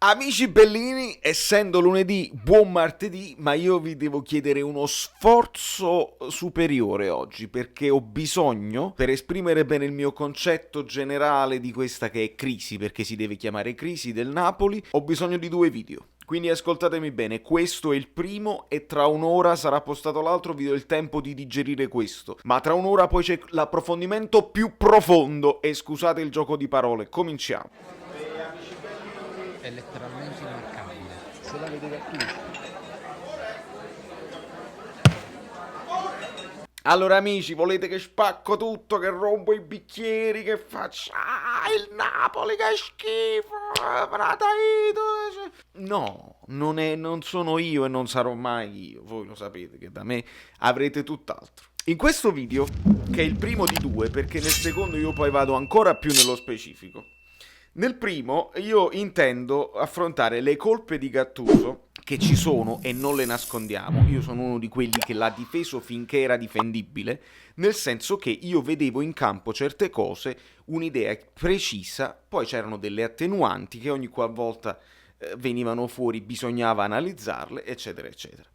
Amici bellini, essendo lunedì, buon martedì, ma io vi devo chiedere uno sforzo superiore oggi perché ho bisogno, per esprimere bene il mio concetto generale di questa che è crisi, perché si deve chiamare crisi del Napoli, ho bisogno di 2 video. Quindi ascoltatemi bene, questo è il primo e tra un'ora sarà postato l'altro, vi do il tempo di digerire questo. Ma tra un'ora poi c'è l'approfondimento più profondo e scusate il gioco di parole, cominciamo. È letteralmente immarcabile. Se la vede Gattuso. Allora amici, volete che spacco tutto, che rompo i bicchieri, che faccio... il Napoli che schifo, Frataito... No, non sono io e non sarò mai io, voi lo sapete che da me avrete tutt'altro. In questo video, che è il primo di 2, perché nel secondo io poi vado ancora più nello specifico, nel primo io intendo affrontare le colpe di Gattuso, che ci sono e non le nascondiamo. Io sono uno di quelli che l'ha difeso finché era difendibile, nel senso che io vedevo in campo certe cose, un'idea precisa, poi c'erano delle attenuanti che ogni qualvolta venivano fuori bisognava analizzarle, eccetera, eccetera.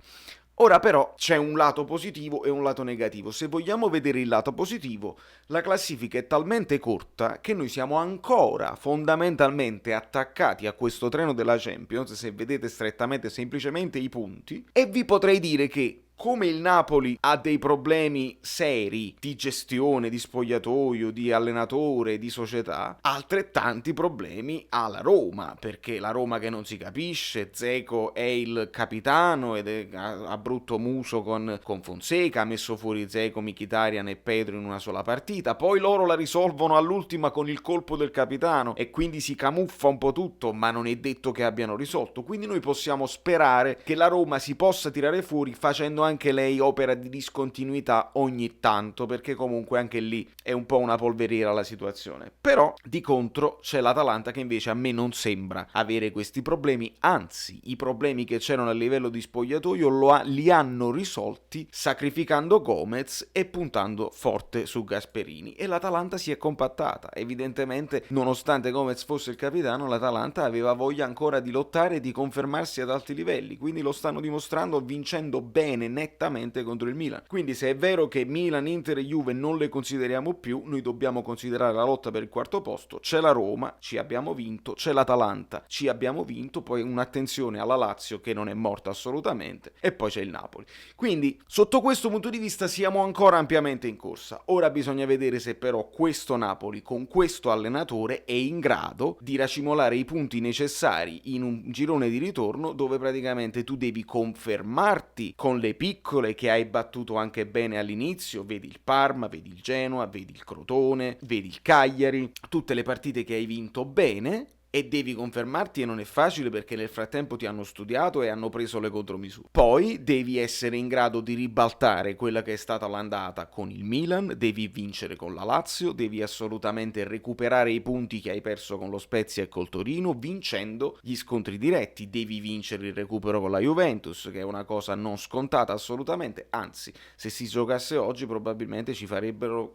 Ora però c'è un lato positivo e un lato negativo. Se vogliamo vedere il lato positivo, la classifica è talmente corta che noi siamo ancora fondamentalmente attaccati a questo treno della Champions, se vedete strettamente semplicemente i punti, e vi potrei dire che come il Napoli ha dei problemi seri di gestione, di spogliatoio, di allenatore, di società, altrettanti problemi ha la Roma, perché la Roma che non si capisce, Dzeko è il capitano ed è a brutto muso con Fonseca, ha messo fuori Dzeko, Mkhitaryan e Pedro in una sola partita, poi loro la risolvono all'ultima con il colpo del capitano e quindi si camuffa un po' tutto, ma non è detto che abbiano risolto, quindi noi possiamo sperare che la Roma si possa tirare fuori facendo anche lei opera di discontinuità ogni tanto, perché comunque anche lì è un po' una polveriera la situazione. Però di contro c'è l'Atalanta che invece a me non sembra avere questi problemi, anzi i problemi che c'erano a livello di spogliatoio li hanno risolti sacrificando Gomez e puntando forte su Gasperini, e l'Atalanta si è compattata. Evidentemente, nonostante Gomez fosse il capitano, l'Atalanta aveva voglia ancora di lottare e di confermarsi ad alti livelli, quindi lo stanno dimostrando vincendo bene, nettamente contro il Milan. Quindi se è vero che Milan, Inter e Juve non le consideriamo più, noi dobbiamo considerare la lotta per il quarto posto. C'è la Roma, ci abbiamo vinto, c'è l'Atalanta, ci abbiamo vinto, poi un'attenzione alla Lazio che non è morta assolutamente, e poi c'è il Napoli. Quindi sotto questo punto di vista siamo ancora ampiamente in corsa. Ora bisogna vedere se però questo Napoli con questo allenatore è in grado di racimolare i punti necessari in un girone di ritorno dove praticamente tu devi confermarti con le piccole che hai battuto anche bene all'inizio, vedi il Parma, vedi il Genoa, vedi il Crotone, vedi il Cagliari, tutte le partite che hai vinto bene, e devi confermarti, e non è facile perché nel frattempo ti hanno studiato e hanno preso le contromisure. Poi devi essere in grado di ribaltare quella che è stata l'andata con il Milan, devi vincere con la Lazio, devi assolutamente recuperare i punti che hai perso con lo Spezia e col Torino vincendo gli scontri diretti, devi vincere il recupero con la Juventus, che è una cosa non scontata assolutamente, anzi se si giocasse oggi probabilmente ci farebbero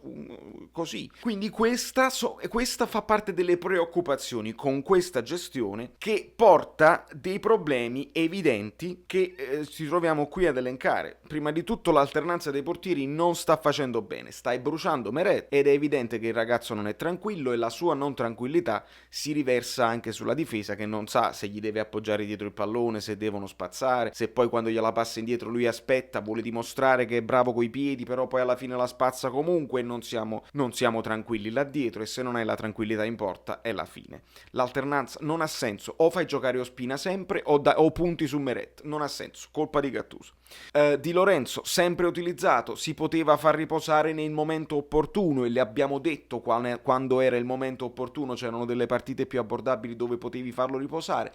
così. Quindi questa fa parte delle preoccupazioni con questa gestione, che porta dei problemi evidenti che ci troviamo qui ad elencare. Prima di tutto l'alternanza dei portieri non sta facendo bene, stai bruciando Meret ed è evidente che il ragazzo non è tranquillo e la sua non tranquillità si riversa anche sulla difesa, che non sa se gli deve appoggiare dietro il pallone, se devono spazzare, se poi quando gliela passa indietro lui aspetta, vuole dimostrare che è bravo coi piedi, però poi alla fine la spazza comunque e non siamo tranquilli là dietro, e se non hai la tranquillità in porta è la fine. L'alternanza non ha senso, o fai giocare Ospina sempre o punti su Meret, non ha senso, colpa di Gattuso. Di Lorenzo sempre utilizzato, si poteva far riposare nel momento opportuno e le abbiamo detto quando era il momento opportuno, c'erano delle partite più abbordabili dove potevi farlo riposare.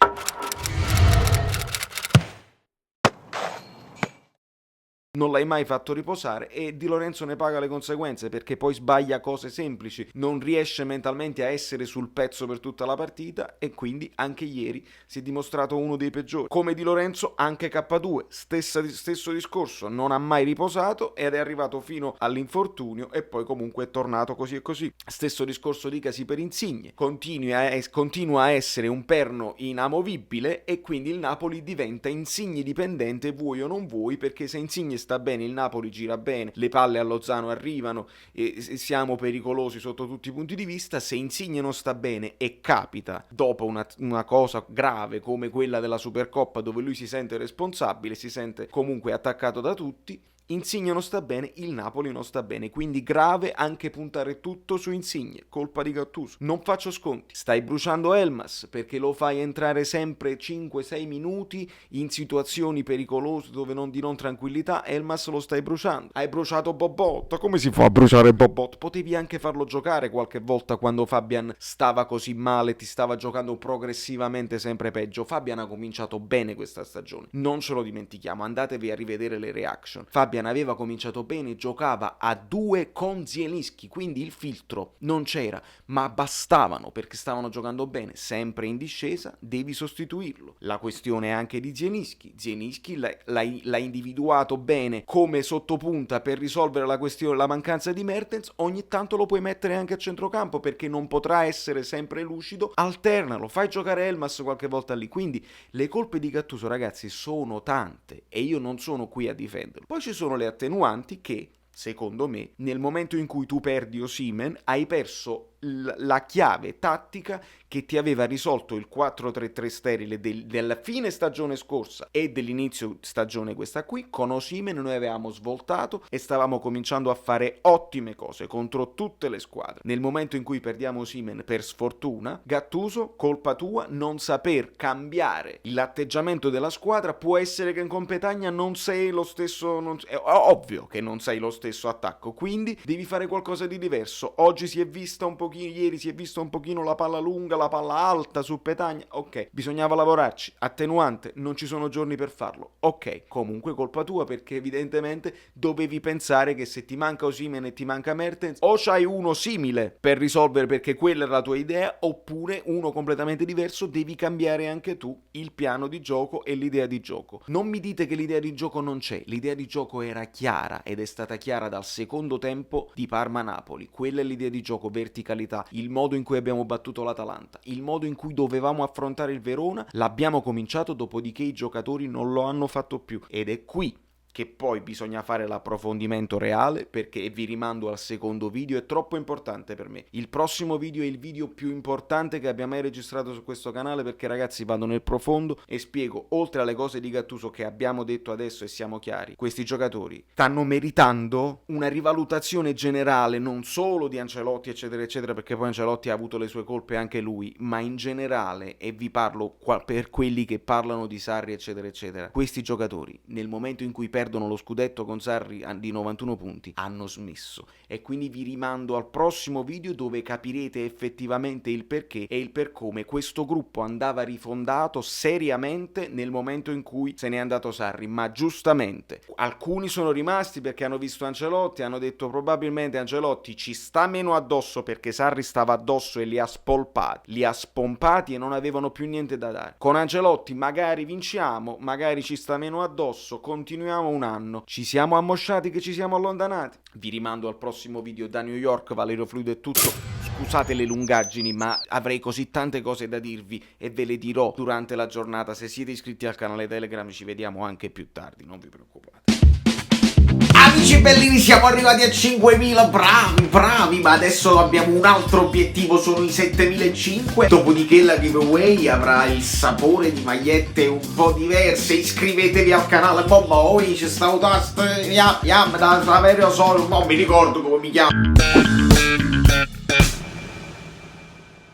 non l'hai mai fatto riposare e Di Lorenzo ne paga le conseguenze perché poi sbaglia cose semplici, non riesce mentalmente a essere sul pezzo per tutta la partita e quindi anche ieri si è dimostrato uno dei peggiori. Come Di Lorenzo anche K2, stesso discorso, non ha mai riposato ed è arrivato fino all'infortunio e poi comunque è tornato così e così. Stesso discorso dicasi per Insigne, continua a essere un perno inamovibile e quindi il Napoli diventa Insigne dipendente, vuoi o non vuoi, perché se Insigne sta bene il Napoli gira bene, le palle a Lozano arrivano e siamo pericolosi sotto tutti i punti di vista. Se Insigne non sta bene e capita dopo una cosa grave come quella della Supercoppa dove lui si sente responsabile, si sente comunque attaccato da tutti, Insigne non sta bene, il Napoli non sta bene, quindi grave anche puntare tutto su Insigne, colpa di Gattuso. Non faccio sconti, stai bruciando Elmas perché lo fai entrare sempre 5-6 minuti in situazioni pericolose dove di non tranquillità, Elmas lo stai bruciando. Hai bruciato Bobotta, come si fa a bruciare Bobotta? Potevi anche farlo giocare qualche volta quando Fabian stava così male, ti stava giocando progressivamente sempre peggio. Fabian ha cominciato bene questa stagione, non ce lo dimentichiamo, andatevi a rivedere le reaction. Fabian aveva cominciato bene, giocava a 2 con Zielinski, quindi il filtro non c'era, ma bastavano perché stavano giocando bene, sempre in discesa, devi sostituirlo. La questione è anche di Zielinski l'ha individuato bene come sottopunta per risolvere la questione, la mancanza di Mertens, ogni tanto lo puoi mettere anche a centrocampo perché non potrà essere sempre lucido, alternalo, fai giocare Elmas qualche volta lì, quindi le colpe di Gattuso ragazzi sono tante e io non sono qui a difenderlo. Poi ci sono le attenuanti che, secondo me, nel momento in cui tu perdi Osimhen, hai perso la chiave tattica che ti aveva risolto il 4-3-3 sterile della fine stagione scorsa e dell'inizio stagione questa qui. Con Osimhen noi avevamo svoltato e stavamo cominciando a fare ottime cose contro tutte le squadre. Nel momento in cui perdiamo Osimhen per sfortuna, Gattuso, colpa tua, non saper cambiare l'atteggiamento della squadra. Può essere che in Competagna non sei lo stesso, è ovvio che non sei lo stesso attacco, quindi devi fare qualcosa di diverso. Oggi si è vista un pochino, ieri si è visto un pochino la palla lunga, la palla alta su Petagna, ok, bisognava lavorarci, attenuante, non ci sono giorni per farlo, ok, comunque colpa tua perché evidentemente dovevi pensare che se ti manca Osimhen e ti manca Mertens o c'hai uno simile per risolvere perché quella era la tua idea oppure uno completamente diverso, devi cambiare anche tu il piano di gioco e l'idea di gioco. Non mi dite che l'idea di gioco non c'è, l'idea di gioco era chiara ed è stata chiara dal secondo tempo di Parma-Napoli, quella è l'idea di gioco, verticalità, il modo in cui abbiamo battuto l'Atalanta, il modo in cui dovevamo affrontare il Verona, l'abbiamo cominciato, dopodiché i giocatori non lo hanno fatto più ed è qui che poi bisogna fare l'approfondimento reale perché vi rimando al secondo video, è troppo importante per me. Il prossimo video è il video più importante che abbia mai registrato su questo canale perché ragazzi vado nel profondo e spiego, oltre alle cose di Gattuso che abbiamo detto adesso e siamo chiari, questi giocatori stanno meritando una rivalutazione generale non solo di Ancelotti eccetera eccetera perché poi Ancelotti ha avuto le sue colpe anche lui, ma in generale, e vi parlo per quelli che parlano di Sarri eccetera eccetera, questi giocatori nel momento in cui perdono lo scudetto con Sarri di 91 punti hanno smesso e quindi vi rimando al prossimo video dove capirete effettivamente il perché e il per come questo gruppo andava rifondato seriamente nel momento in cui se n'è andato Sarri, ma giustamente alcuni sono rimasti perché hanno visto Ancelotti, hanno detto probabilmente Ancelotti ci sta meno addosso perché Sarri stava addosso e li ha spompati e non avevano più niente da dare. Con Ancelotti magari vinciamo, magari ci sta meno addosso, continuiamo un anno, ci siamo ammosciati che ci siamo allontanati. Vi rimando al prossimo video da New York, Valerio Fluido è tutto, scusate le lungaggini ma avrei così tante cose da dirvi e ve le dirò durante la giornata. Se siete iscritti al canale Telegram ci vediamo anche più tardi, non vi preoccupate. Amici bellini, siamo arrivati a 5.000, bravi, ma adesso abbiamo un altro obiettivo, sono i 7.500, dopodiché la giveaway avrà il sapore di magliette un po' diverse. Iscrivetevi al canale, c'è stato da Saverio Solo, non mi ricordo come mi chiamo.